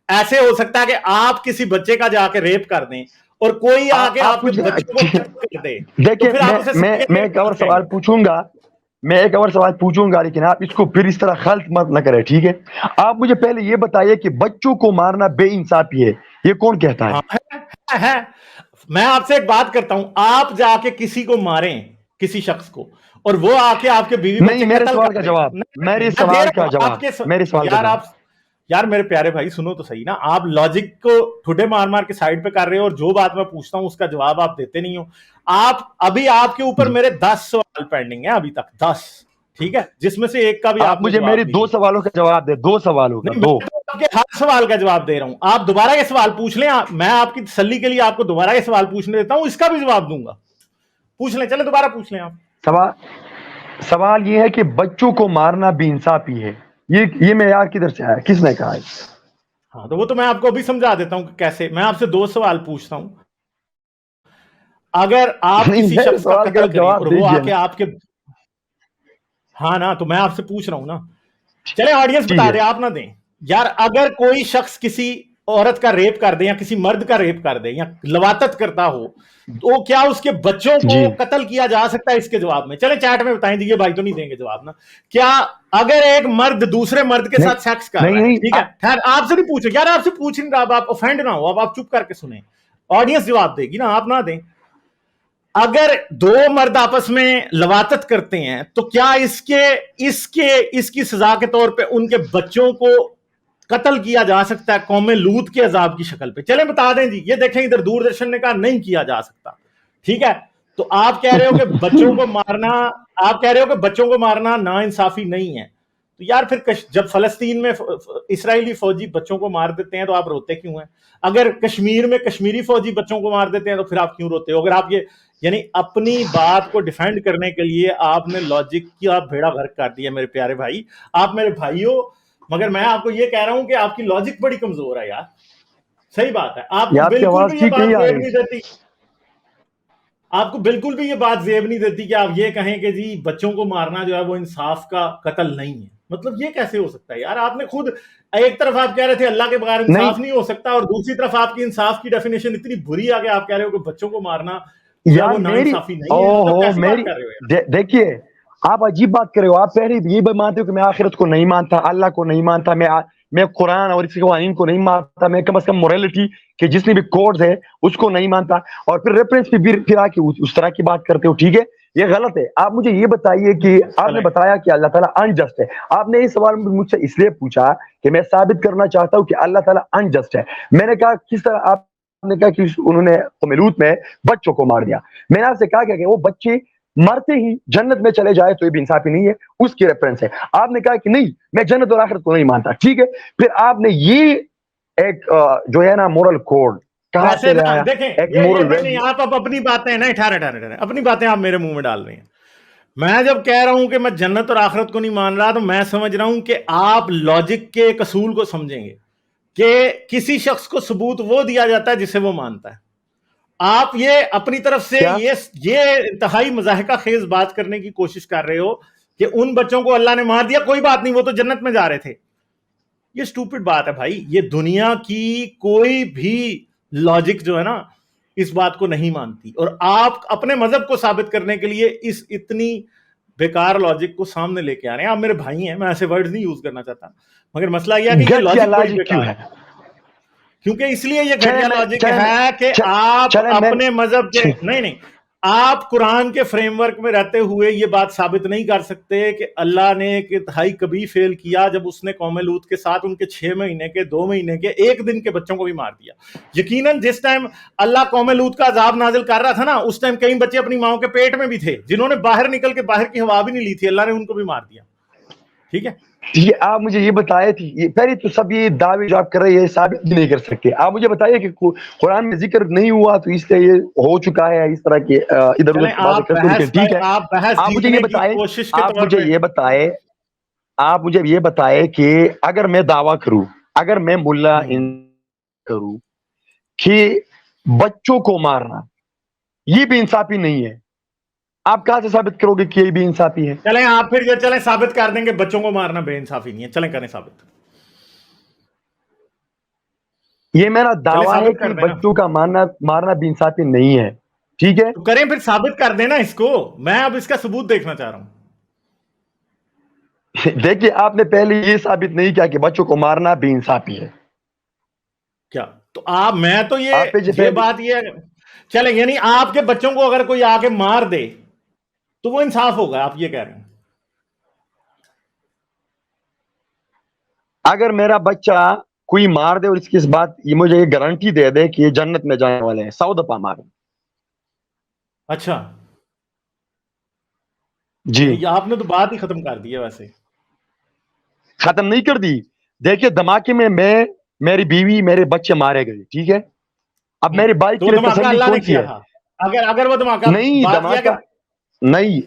ایسے ہو سکتا ہے کہ آپ کسی بچے کا جا کے ریپ کر دیں اور کوئی آ کے آپ کے بچوں کو کر دے. دیکھیں, میں ایک اور سوال پوچھوں گا, لیکن آپ اس کو پھر اس طرح غلط مت نہ کریں. ٹھیک ہے, آپ مجھے پہلے یہ بتائیے کہ بچوں کو مارنا بے انصافی ہے, یہ کون کہتا ہے؟ میں آپ سے ایک بات کرتا ہوں, آپ جا کے کسی کو ماریں, کسی شخص کو, اور وہ آ کے آپ کے بیوی بچے میرے سوال کا جواب. یار میرے پیارے بھائی سنو تو صحیح نا, آپ لاجک کو ٹھڈے مار مار کے سائڈ پہ کر رہے ہو اور جو بات میں پوچھتا ہوں اس کا جواب آپ دیتے نہیں ہو. آپ کے اوپر میرے 10 سوال پینڈنگ ہیں ابھی تک, 10. ٹھیک ہے, جس میں سے ایک کا بھی آپ مجھے میری 2 سوالوں کا جواب دیں. 2 سوالوں کا, 2 آپ کے ہر سوال کا جواب دے رہا ہوں. آپ دوبارہ یہ سوال پوچھ لیں, میں آپ کی تسلی کے لیے آپ کو دوبارہ یہ سوال پوچھنے دیتا ہوں, اس کا بھی جواب دوں گا. پوچھ لیں, چلے دوبارہ پوچھ لیں آپ. سوال یہ ہے کہ بچوں کو مارنا بے انصافی ہے, یہ معیار کدھر سے آیا, کس نے کہا ہے؟ ہاں, تو وہ تو میں آپ کو ابھی سمجھا دیتا ہوں کہ کیسے. میں آپ سے 2 سوال پوچھتا ہوں, اگر آپ نہیں کسی میرے شخص کا سوال کا قتل کریں جواب اور وہ دیجیے آ کے نا. آپ کے، ہاں نا تو میں آپ سے پوچھ رہا ہوں نا، چلے آڈینس ٹھیک بتا ہے دے، آپ نہ دیں یار. اگر کوئی شخص کسی عورت کا ریپ کر دے یا کسی مرد کا ریپ کر دے یا لواطت کرتا ہو، تو کیا اس کے بچوں کو جی قتل کیا جا سکتا ہے؟ اس کے جواب میں چلے چیٹ میں بتائیں، دیجیے بھائی تو نہیں دیں گے جواب نا. کیا اگر ایک مرد دوسرے مرد کے نہیں ساتھ سیکس کر نہیں رہا ہے، نہیں ٹھیک ہے، خیر آپ سے نہیں پوچھے یار، آپ سے پوچھ نہیں رہا، آپ افینڈ نہ ہو، اب آپ چپ کر کے سنیں، آڈینس جواب دے گی نا، آپ نہ دیں. اگر دو مرد آپس میں لواطت کرتے ہیں تو کیا اس کی سزا کے طور پہ ان کے بچوں کو قتل کیا جا سکتا ہے قوم لوط کے عذاب کی شکل پہ؟ چلیں بتا دیں جی، یہ دیکھیں ادھر دوردرشن نے کہا نہیں کیا جا سکتا، ٹھیک ہے. تو آپ کہہ رہے ہو کہ بچوں کو مارنا، آپ کہہ رہے ہو کہ بچوں کو مارنا نا انصافی نہیں ہے. تو یار پھر جب فلسطین میں اسرائیلی فوجی بچوں کو مار دیتے ہیں تو آپ روتے کیوں ہیں؟ اگر کشمیر میں کشمیری فوجی بچوں کو مار دیتے ہیں تو پھر آپ کیوں روتے ہو؟ اگر آپ یہ یعنی اپنی بات کو ڈیفینڈ کرنے کے لیے آپ نے لاجک کی آپ بھیڑا غرق کر دیا میرے پیارے بھائی. آپ میرے بھائی ہو، مگر میں آپ کو یہ کہہ رہا ہوں کہ آپ کی لاجک بڑی کمزور ہے یار. صحیح بات ہے، آپ یہ کو آپ کی بالکل آواز بھی یہ ٹھیک بات نہیں آ زیب رہی. نہیں دیتی، آپ کو بالکل بھی یہ بات زیب نہیں دیتی کہ آپ یہ کہیں کہ جی بچوں کو مارنا جو ہے وہ انصاف کا قتل نہیں ہے. مطلب یہ کیسے ہو سکتا ہے یار؟ آپ نے خود ایک طرف آپ کہہ رہے تھے اللہ کے بغیر نہیں انصاف نہیں ہو سکتا، اور دوسری طرف آپ کی انصاف کی ڈیفینیشن اتنی بری آگے آپ کہہ رہے ہو کہ بچوں کو مارنا جو ہے یار وہ نا میری انصافی نہیں ہے. او مطلب ہو کیسی بات میری کر رہے ہو یار؟ دیکھیے آپ عجیب بات کر رہے ہو. آپ پہلے یہ بھی مانتے ہو کہ میں آخرت کو نہیں مانتا، اللہ کو نہیں مانتا، میں قرآن اور اس کے قوانین کو نہیں مانتا، میں کم از کم موریلٹی کے جتنے بھی کوڈز ہے اس کو نہیں مانتا، اور پھر ریفرنس پہ پھر آ کے اس طرح کی بات کرتے ہو. ٹھیک ہے یہ غلط ہے. آپ مجھے یہ بتائیے کہ آپ نے بتایا کہ اللہ تعالیٰ انجسٹ ہے. آپ نے یہ سوال مجھ سے اس لیے پوچھا کہ میں ثابت کرنا چاہتا ہوں کہ اللہ تعالیٰ انجسٹ ہے. میں نے کہا کس طرح؟ آپ نے کہا کہ انہوں نے قوم لوط میں بچوں کو مار دیا. میں نے آپ سے کہا کہ وہ بچے مرتے ہی جنت میں چلے جائے تو یہ بھی انصافی نہیں ہے، اس کی ریفرنس ہے. آپ نے کہا کہ نہیں میں جنت اور آخرت کو نہیں مانتا. ٹھیک ہے پھر آپ نے یہ ایک جو ہے نا مورل کوڈ کہاں ویسے سے نا لایا، دیکھیں ایک یہ مورل نہیں نہیں، ویلیو. آپ اب اپنی باتیں نا ٹھہرے اپنی باتیں آپ میرے منہ میں ڈال رہے ہیں. میں جب کہہ رہا ہوں کہ میں جنت اور آخرت کو نہیں مان رہا تو میں سمجھ رہا ہوں کہ آپ لاجک کے ایک اصول کو سمجھیں گے کہ کسی شخص کو ثبوت وہ دیا جاتا ہے جسے وہ مانتا ہے. آپ یہ اپنی طرف سے کیا یہ انتہائی مضاحکہ خیز بات کرنے کی کوشش کر رہے ہو کہ ان بچوں کو اللہ نے مار دیا، کوئی بات نہیں وہ تو جنت میں جا رہے تھے. یہ سٹوپڈ بات ہے بھائی. یہ دنیا کی کوئی بھی لاجک جو ہے نا اس بات کو نہیں مانتی، اور آپ اپنے مذہب کو ثابت کرنے کے لیے اس اتنی بیکار لاجک کو سامنے لے کے آ رہے ہیں. آپ میرے بھائی ہیں، میں ایسے ورڈز نہیں یوز کرنا چاہتا، مگر مسئلہ یہ ہے کہ یہ گھٹیا لاجک بڑی لاجک کیوں بیکار ہے؟ ہے. کیونکہ اس لیے یہ چلے گھٹیا میں لاجک چلے میں ہے کہ آپ چلے میں اپنے مذہب کے نہیں آپ قرآن کے فریم ورک میں رہتے ہوئے یہ بات ثابت نہیں کر سکتے کہ اللہ نے ایک انتہائی کبھی فیل کیا جب اس نے قوم لوط کے ساتھ ان کے 6 مہینے کے 2 مہینے کے 1 دن کے بچوں کو بھی مار دیا. یقیناً جس ٹائم اللہ قوم لوط کا عذاب نازل کر رہا تھا نا اس ٹائم کئی بچے اپنی ماؤں کے پیٹ میں بھی تھے جنہوں نے باہر نکل کے باہر کی ہوا بھی نہیں لی تھی، اللہ نے ان کو بھی مار دیا. ٹھیک ہے یہ آپ مجھے یہ بتائے تھی پہلے تو سب یہ دعوے جو آپ کر رہے ہیں ثابت بھی نہیں کر سکتے. آپ مجھے بتائیے کہ قرآن میں ذکر نہیں ہوا تو اس لیے یہ ہو چکا ہے اس طرح کے ادھر چلیں ادھر باتیں آپ کرتے ہوئے. ٹھیک ہے آپ بحث آپ مجھے یہ جیتنے کی بتائیں کوشش کے آپ طور مجھے پہ یہ بتائے آپ مجھے یہ بتائے کہ اگر میں دعویٰ کروں، اگر میں ملا کروں کہ بچوں کو مارنا یہ بھی انصافی نہیں ہے، آپ کہاں سے ثابت کرو گے کہ یہ بھی انصافی ہے؟ چلیں آپ پھر یہ چلیں ثابت کر دیں کہ بچوں کو مارنا بے انصافی نہیں ہے. چلیں کریں ثابت. یہ میرا چلیں دعویٰ ہے ثابت کہ کر دیں نا، بچوں کا مارنا بھی انصافی نہیں ہے. ٹھیک ہے تو کریں پھر ثابت کر دیں نا اس کو. میں اب اس کا ثبوت دیکھنا چاہ رہا ہوں. دیکھیے آپ نے پہلے یہ ثابت نہیں کیا کہ بچوں کو مارنا بھی انصافی ہے. کیا تو آپ میں تو آپ یہ بات یہ چلیں یعنی آپ کے بچوں کو اگر کوئی آ کے مار دے تو وہ انصاف ہوگا، آپ یہ کہہ رہے ہیں؟ اگر میرا بچہ کوئی مار دے اور اس کی اس بات یہ مجھے یہ گارنٹی دے دے کہ یہ جنت میں جانے والے ہیں 100 دفعہ مارے. اچھا جی یعنی آپ نے تو بات ہی ختم کر دی ہے ویسے. ختم نہیں کر دی. دیکھیے دھماکے میں میری بیوی میرے بچے مارے گئے. ٹھیک ہے اب میری بائک تو کے وہ لیے دھماکہ تسلی اللہ نے کون سی کیا ہے؟ تھا؟ اگر وہ دھماکہ نہیں بات یہ کہ دھماکہ نہیں.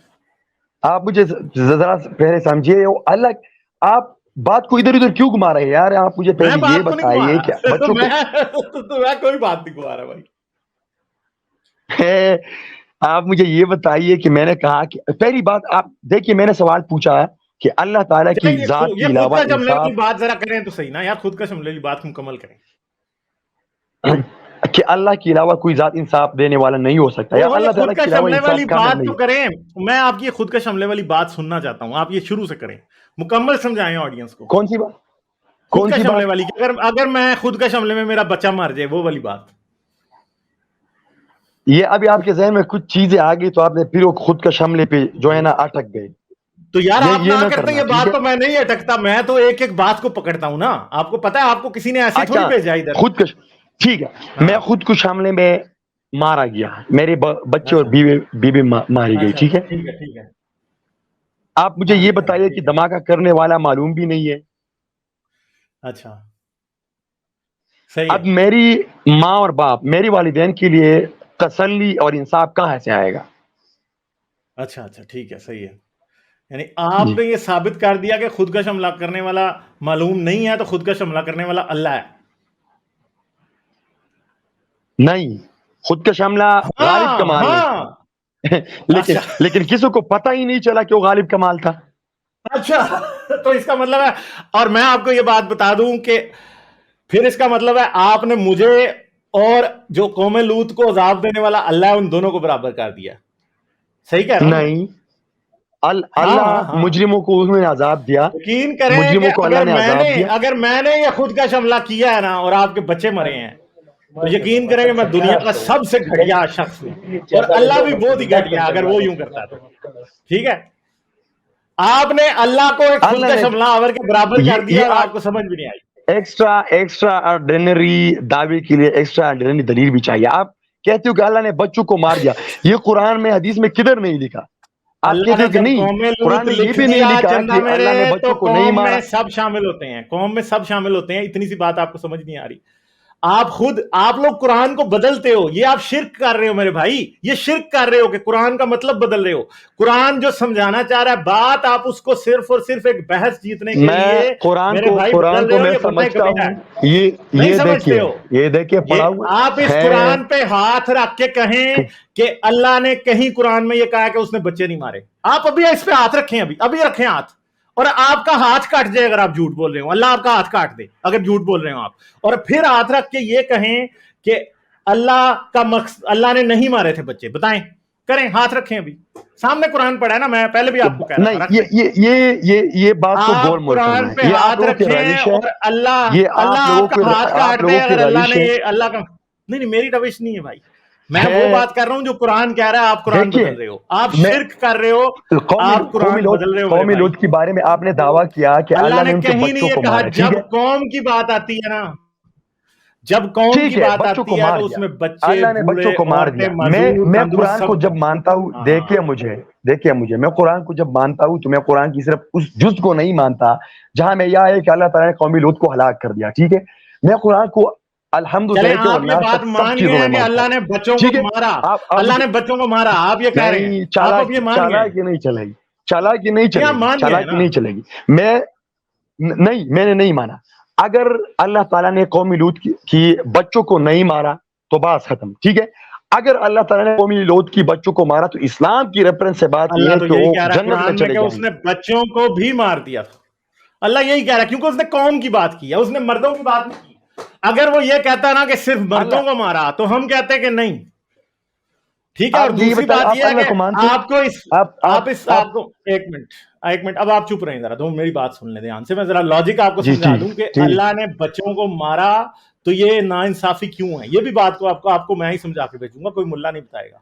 آپ مجھے ذرا پہلے سمجھیے الگ آپ بات کو ادھر ادھر کیوں گھما رہے ہیں یار؟ آپ مجھے میں پہلے یہ بات کو نہیں گھما بتائیے کہ رہا بچوں کو میں کوئی بات نہیں گھما رہا بھائی. آپ مجھے یہ بتائیے کہ میں نے کہا کہ پہلی بات آپ دیکھیے میں نے سوال پوچھا کہ اللہ تعالیٰ کی چلیں ذات کے یہ خود علاوہ کا شملے انصاف والی بات ذرا کریں تو صحیح نا یار, خود کا شملے والی بات مکمل کریں. کہ اللہ کے علاوہ کوئی ذات انصاف دینے والا نہیں ہو سکتا, یا اللہ خود تعالیٰ کا کے علاوہ شملے انصاف والی کامل بات نہیں تو کریں, میں آپ کی خود کا شملے والی بات سننا چاہتا ہوں, آپ یہ شروع سے کریں, مکمل سمجھائیں آڈینس کو. کون سی بات؟ خود کون کا سی شملے بات؟ والی, اگر میں خود کا شملے میں میرا بچہ مر جائے وہ والی بات. یہ ابھی آپ کے ذہن میں کچھ چیزیں آ گئی تو آپ نے پھر وہ خود کا شملے پہ جو ہے نا اٹک گئے. تو یار آپ یہ نہ نہ کرتے, کرنا, یہ ٹھیک بات ہے؟ تو میں نہیں اٹکتا, میں تو ایک ایک بات کو پکڑتا ہوں نا. آپ کو پتا ہے آپ کو کسی نے ایسے تھوڑی اچھا بھیجا ادھر. خود کا ٹھیک ہے, میں خود کو شاملے میں مارا گیا, میرے بچے اور بیوی ماری گئی, ٹھیک ہے. ٹھیک ہے. آپ مجھے یہ بتائیے کہ دھماکہ کرنے والا معلوم بھی نہیں ہے. اچھا صحیح ہے. اب میری ماں اور باپ, میری والدین کے لیے تسلی اور انصاف کہاں سے آئے گا؟ اچھا ٹھیک ہے, صحیح ہے. یعنی آپ نے یہ ثابت کر دیا کہ خود کا شملہ کرنے والا معلوم نہیں ہے, تو خود کا شملہ کرنے والا اللہ ہے. نہیں, خود کا شملہ غالب کمال ہے. لیکن کسی کو پتہ ہی نہیں چلا کہ وہ غالب کمال تھا. اچھا تو اس کا مطلب ہے, اور میں آپ کو یہ بات بتا دوں کہ پھر اس کا مطلب ہے آپ نے مجھے اور جو قوم لوط کو عذاب دینے والا اللہ ہے ان دونوں کو برابر کر دیا. صحیح کہہ رہا ہوں نہیں, اللہ مجرموں کو اس میں عذاب دیا. یقین کریں مجرموں کہ کو اللہ نے عذاب دیا. اگر میں نے یہ خود کا شملہ کیا ہے نا اور آپ کے بچے مرے ہیں, تو یقین کریں کہ میں دنیا کا سب سے گھٹیا شخص ہوں, اور اللہ بھی بہت ہی گھٹیا اگر وہ یوں کرتا تو. ٹھیک ہے, آپ نے اللہ کو ایک خود کا شملہ آور کے برابر کر دیا اور آپ کو سمجھ بھی نہیں آئی. ایکسٹرا آرڈینری دعوے کے لیے ایکسٹرا آرڈینری دلیل بھی چاہیے. آپ کہتے ہو کہ اللہ نے بچوں کو مار دیا, یہ قرآن میں حدیث میں کدھر نہیں لکھا. آپ کہتے ہو کہ نہیں, قرآن میں یہ بھی نہیں لکھا کہ اللہ نے بچوں کو نہیں مارا. سب شامل ہوتے ہیں, قوم میں سب شامل ہوتے ہیں. اتنی سی بات آپ کو سمجھ نہیں آ رہی. آپ لوگ قرآن کو بدلتے ہو, یہ آپ شرک کر رہے ہو میرے بھائی, یہ شرک کر رہے ہو کہ قرآن کا مطلب بدل رہے ہو. قرآن جو سمجھانا چاہ رہا ہے بات, آپ اس کو صرف اور صرف ایک بحث جیتنے کے لیے قرآن کو میں سمجھتا ہوں. یہ دیکھیں پڑھا ہوا, آپ اس قرآن پہ ہاتھ رکھ کے کہیں کہ اللہ نے کہیں قرآن میں یہ کہا کہ اس نے بچے نہیں مارے. آپ ابھی اس پہ ہاتھ رکھیں, ابھی رکھیں ہاتھ, اور آپ کا ہاتھ کاٹ جائے اگر آپ جھوٹ بول رہے ہو. اللہ آپ کا ہاتھ کاٹ دے اگر جھوٹ بول رہے ہو آپ, اور پھر ہاتھ رکھ کے یہ کہیں کہ اللہ کا مقصد, اللہ نے نہیں مارے تھے بچے. بتائیں, کریں, ہاتھ رکھیں. ابھی سامنے قرآن پڑھا ہے نا, میں پہلے بھی آپ کو کہہ رہا تھا. یہ بات کو گول مول کرنا ہے. یہ آپ لوگوں کی روش ہے, یہ آپ لوگوں کی روش ہے. اللہ کا نہیں, میری روش نہیں ہے بھائی. میں وہ بات کر رہا ہوں جو قرآن کہہ رہا ہے, آپ قرآن بدل رہے ہو, آپ شرک کر رہے ہو, آپ قرآن بدل رہے ہو. قوم لوط کے بارے میں آپ نے دعویٰ کیا کہ اللہ نے ان کے کہیں نہیں بچوں کو کہا. مارا. جب قوم کی بات آتی ہے نا, جب قوم کی بات آتی ہے تو اس میں بچے, اللہ نے بچوں کو مار دیا. میں قرآن کو جب مانتا ہوں, دیکھیے مجھے میں قرآن کو جب مانتا ہوں تو میں قرآن کی صرف اس جز کو نہیں مانتا جہاں میں یہ ہے کہ اللہ تعالیٰ نے قوم لوط کو ہلاک کر دیا. ٹھیک ہے, میں قرآن کو الحمدللہ آپ یہ بات مان گئے ہیں کہ اللہ نے بچوں کو مارا, اللہ نے بچوں کو مارا, آپ یہ کہہ رہے ہیں, آپ اب یہ مان گئے. چالاکی نہیں چلے گی. میں نے نہیں مانا. اگر اللہ تعالیٰ نے قوم لوط کی بچوں کو نہیں مارا تو بات ختم. ٹھیک ہے, اگر اللہ تعالیٰ نے قوم لوط کی بچوں کو مارا تو اسلام کی ریفرنس سے بات یہ ہے کہ وہ جنت میں چلے جائیں. اس نے بچوں کو بھی مار دیا تھا. اللہ یہی کہہ رہا ہے کیونکہ اس نے قوم کی بات کی ہے, اس نے مردوں کی بات نہیں کی. اگر وہ یہ کہتا نا کہ صرف مردوں کو مارا تو ہم کہتے کہ نہیں. ٹھیک ہے, اور دوسری بات یہ ہے کہ آپ کو ایک منٹ اب آپ چپ رہیں ذرا, تو میری بات سن لیں دھیان سے. میں ذرا لاجک آپ کو سمجھا دوں کہ اللہ نے بچوں کو مارا تو یہ ناانصافی کیوں ہے. یہ بھی بات کو آپ کو میں ہی سمجھا کے بھیجوں گا, کوئی ملا نہیں بتائے گا.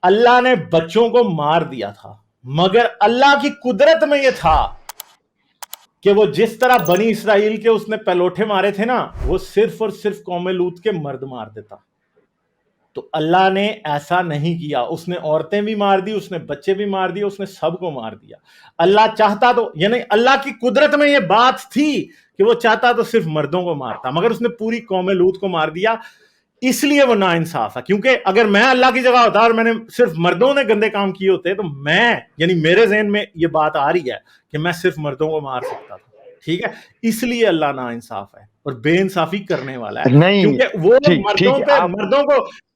اللہ نے بچوں کو مار دیا تھا, مگر اللہ کی قدرت میں یہ تھا کہ وہ جس طرح بنی اسرائیل کے اس نے پلوٹھے مارے تھے نا, وہ صرف اور صرف قوم لوط کے مرد مار دیتا. تو اللہ نے ایسا نہیں کیا, اس نے عورتیں بھی مار دی, اس نے بچے بھی مار دیے, اس نے سب کو مار دیا. اللہ چاہتا تو, یعنی اللہ کی قدرت میں یہ بات تھی کہ وہ چاہتا تو صرف مردوں کو مارتا, مگر اس نے پوری قوم لوط کو مار دیا. اس لیے وہ ناانصاف ہے, کیونکہ اگر میں اللہ کی جگہ ہوتا اور میں نے صرف مردوں نے گندے کام کیے ہوتے تو میں, یعنی میرے ذہن میں یہ بات آ رہی ہے کہ میں صرف مردوں کو مار سکتا تھا. ٹھیک ہے, اس لیے اللہ ناانصاف ہے اور بے انصافی کرنے والا ہے, کیونکہ وہ مردوں کو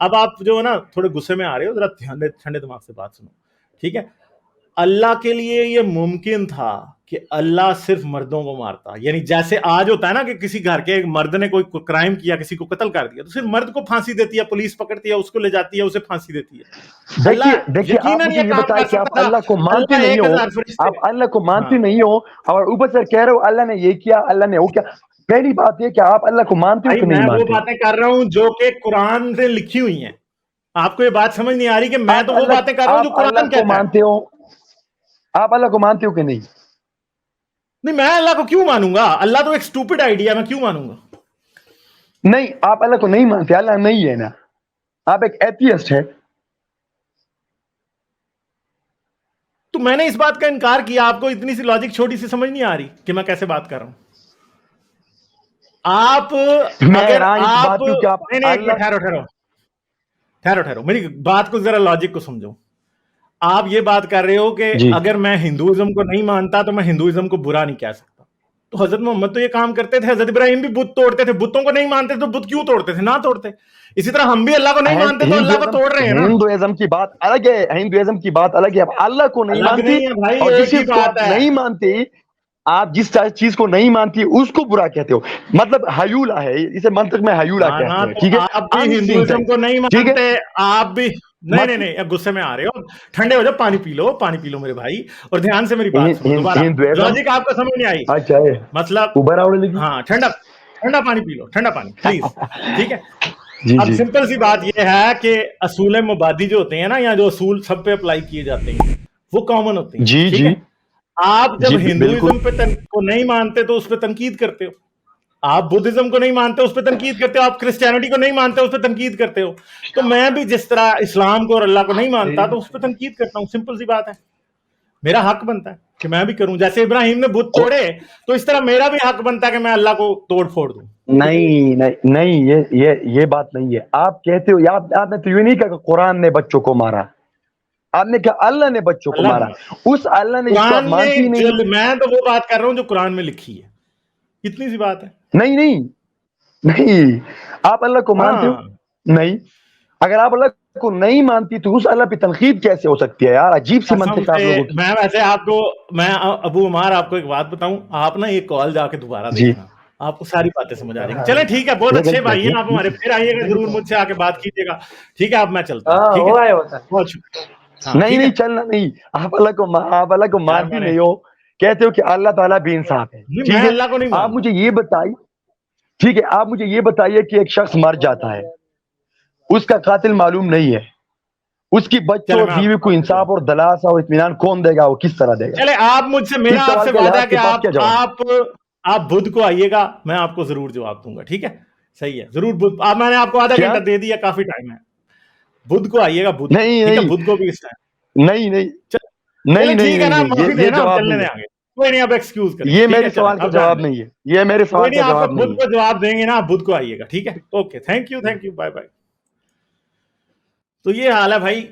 اب آپ جو ہے نا تھوڑے غصے میں آ رہے ہو, ذرا ٹھنڈے دماغ سے بات سنو, ٹھیک ہے. اللہ کے لیے یہ ممکن تھا کہ اللہ صرف مردوں کو مارتا, یعنی جیسے آج ہوتا ہے نا کہ کسی گھر کے مرد نے کوئی کرائم کیا, کسی کو قتل کر دیا, تو صرف مرد کو پھانسی دیتی ہے, پولیس پکڑتی ہے, اس کو لے جاتی ہے, اسے پھانسی دیتی ہے. دیکھیے آپ یقیناً مجھے یہ کام بتائیں کر کہ سکتا آپ تھا. اللہ کو مانتے اللہ نہیں ہو, 1000 فرشتے. آپ اللہ کو مانتے نہیں ہو اور اوپر سے کہہ رہے ہو اللہ نے یہ کیا, اللہ نے وہ کیا. پہلی بات یہ کہ آپ اللہ کو مانتے ہو کہ نہیں میں وہ مانتے؟ باتیں کر رہا ہوں جو کہ قرآن سے لکھی ہوئی ہیں. آپ کو یہ بات سمجھ نہیں آ رہی کہ میں تو وہ باتیں کر رہا ہوں جو آپ قرآن اللہ کو کہتا ہے. مانتے ہو, آپ اللہ کو مانتے ہو کہ نہیں؟ نہیں, میں اللہ کو کیوں مانوں گا؟ اللہ تو ایک سٹوپڈ آئیڈیا, میں کیوں مانوں گا؟ نہیں, آپ اللہ کو نہیں مانتے, اللہ نہیں ہے نا, آپ ایک ایتھیسٹ ہے. تو میں نے اس بات کا انکار کیا, آپ کو اتنی سی لاجک چھوٹی سی سمجھ نہیں آ رہی کہ میں کیسے بات کر رہا ہوں؟ آپ میں اگر حیران اس آپ بات کیوں کہ آپ نہیں ایک منٹ اللہ ٹھہرو میری بات کو ذرا لاجک کو سمجھو. آپ یہ بات کر رہے ہو کہ جی اگر میں ہندوازم کو نہیں مانتا تو میں ہندوازم کو برا نہیں کہہ سکتا. تو حضرت محمد تو یہ کام کرتے تھے, حضرت ابراہیم بھی بت توڑتے تھے. بتوں کو نہیں مانتے تو بت کیوں توڑتے تھے؟ نہ توڑتے. اسی طرح ہم بھی اللہ کو نہیں مانتے تو اللہ کو توڑ رہے ہیں نا. ہندوازم کی بات الگ ہے, ہندوازم کی بات الگ ہے. آپ اللہ کو نہیں الگ مانتے نہیں ہے بھائی, اور جس ایک ہی چیز کو بات آپ ہے. نہیں مانتے, آپ جس چیز کو نہیں مانتی اس کو برا کہتے ہو. مطلب ہیولا ہے, اسے منطق میں ہیولا مانا کہتے ہیں, تو ٹھیک ہے. آپ بھی ہندوازم Unseen کو نہیں text, ٹھیک ہے. مانتے, آپ بھی نہیں اب غصے میں آ رہے ہو, ٹھنڈے ہو جاؤ, پانی پی لو میرے بھائی, اور دھیان سے میری بات سنو دوبارہ. ہندوازم لاجک آپ کو سمجھ نہیں آئی اچھا ہے, مطلب. اوبر آوڑے لگی. ہاں, ٹھنڈا پانی پی لو, ٹھنڈا پانی پلیز, ٹھیک ہے. جی اب جی سمپل سی بات یہ ہے کہ اصول مبادی جو ہوتے ہیں نا, یا جو اصول سب پہ اپلائی کیے جاتے ہیں, وہ کامن ہوتے ہیں, جی ٹھیک جی ہے. آپ جی جب بالکل. ہندوازم کو نہیں مانتے تو اس پہ تنقید کرتے ہو, آپ بدھزم کو نہیں مانتے اس پہ تنقید کرتے ہو, آپ کرسچینٹی کو نہیں مانتے اس پہ تنقید کرتے ہو. تو میں بھی جس طرح اسلام کو اور اللہ کو نہیں مانتا تو اس پہ تنقید کرتا ہوں. سمپل سی بات ہے, میرا حق بنتا ہے کہ میں بھی کروں. جیسے ابراہیم نے بت توڑے تو اس طرح میرا بھی حق بنتا ہے کہ میں اللہ کو توڑ پھوڑ دوں. نہیں, یہ بات نہیں ہے. آپ کہتے ہو, آپ نے تو یہ نہیں کہا کہ قرآن نے بچوں کو مارا, آپ نے کہا اللہ نے بچوں کو مارا. اس اللہ نے جس کو آپ قرآن مانتی میں نہیں. میں تو وہ بات کر رہا ہوں جو قرآن میں لکھی ہے, اتنی سی بات ہے. نہیں, آپ اللہ کو مانتے ہو ہاں, نہیں. اگر آپ اللہ کو نہیں مانتی تو اس اللہ پہ تنقید کیسے ہو سکتی ہے یار؟ عجیب سی قسم منطق ہے آپ سے لوگوں کی. میں ویسے آپ کو, میں ابو عمار آپ کو ایک بات بتاؤں, آپ نا یہ کال جا کے دوبارہ جی دیکھنا, آپ کو ساری باتیں سمجھ آ جائیں گی. چلیں ٹھیک ہے, بہت اچھے بھائی ہیں آپ ہمارے, پھر آئیے گا ضرور, مجھ سے آ کے بات کیجیے گا, ٹھیک ہے. اب میں چلتا ہوں, ٹھیک ہے, بہت شکریہ. ہاں ٹھیک ہے نہیں چلنا نہیں. آپ اللہ کو یار, مانتی نہیں ہو, کہتے ہو کہ اللہ تعالیٰ بے انصاف ہے, میں ٹھیک ہے. اللہ کو نہیں آپ مانتا. مجھے یہ بتائیے, ٹھیک ہے, آپ مجھے یہ بتائیے کہ ایک شخص مر جاتا ہے, اس کا قاتل معلوم نہیں ہے, اس کی بچوں چلے اور میں بیوی کو انصاف اور دلاسا اور اطمینان کون دے گا, وہ کس طرح دے گا؟ چلے آپ مجھ سے, میرا اس آپ سے سوال کا وعدہ ہے لحاظ کہ کے پاس کیا جواب؟ آپ بدھ کو آئیے گا, میں آپ کو ضرور جواب دوں گا, ٹھیک ہے. صحیح ہے, ضرور. میں نے آپ کو آدھا کیا؟ گھنٹہ دے دیا, کافی ٹائم ہے. بدھ کو آئیے گا, بدھ, ٹھیک ہے, بدھ کو بھی اس ٹائم. چلے ٹھیک ہے نا, معافی یہ دینا, اب جواب چلنے نہیں دیں ہے. آگے. کوئی نہیں, اب ایکسکیوز کریں, یہ ٹھیک میرے ہے, چلیں سوال کا اب جان جواب دیں. نہیں ہے, یہ میرے کوئی سوال نہیں, کا آپ کو جواب بدھ نہیں ہے. کو جواب دیں گے نا, آپ بدھ کو آئیے گا, ٹھیک ہے. Okay, thank you, bye bye. تو یہ حال ہے بھائی.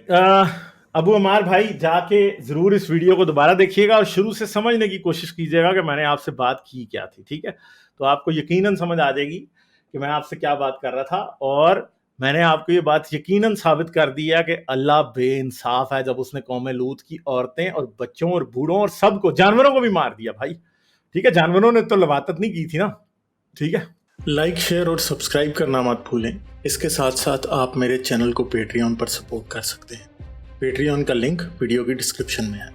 ابو عمار بھائی, جا کے ضرور اس ویڈیو کو دوبارہ دیکھیے گا اور شروع سے سمجھنے کی کوشش کیجیے گا کہ میں نے آپ سے بات کی کیا تھی, ٹھیک ہے. تو آپ کو یقیناً سمجھ آ جائے گی کہ میں آپ سے کیا بات کر رہا تھا, اور میں نے آپ کو یہ بات یقیناً ثابت کر دی ہے کہ اللہ بے انصاف ہے جب اس نے قوم لوط کی عورتیں اور بچوں اور بوڑھوں اور سب کو, جانوروں کو بھی مار دیا بھائی, ٹھیک ہے. جانوروں نے تو لواطت نہیں کی تھی نا, ٹھیک ہے. لائک, شیئر اور سبسکرائب کرنا مت بھولیں. اس کے ساتھ ساتھ آپ میرے چینل کو پیٹریون پر سپورٹ کر سکتے ہیں. پیٹریون کا لنک ویڈیو کی ڈسکرپشن میں ہے.